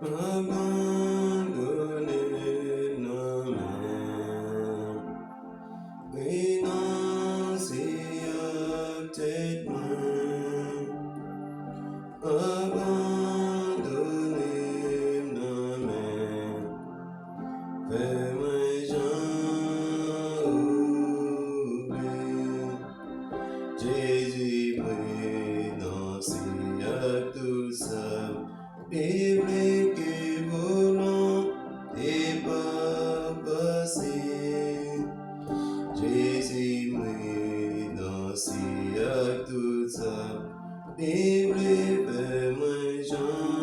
abandonner nos mains, renoncer à tes mains, abandonner nos mains, fais-moi j'en oublie, Jésus renoncer à tout ça. Biblique et volonté pas passé, Jésus renoncer à tout ça. Biblique, fais-moi Jean.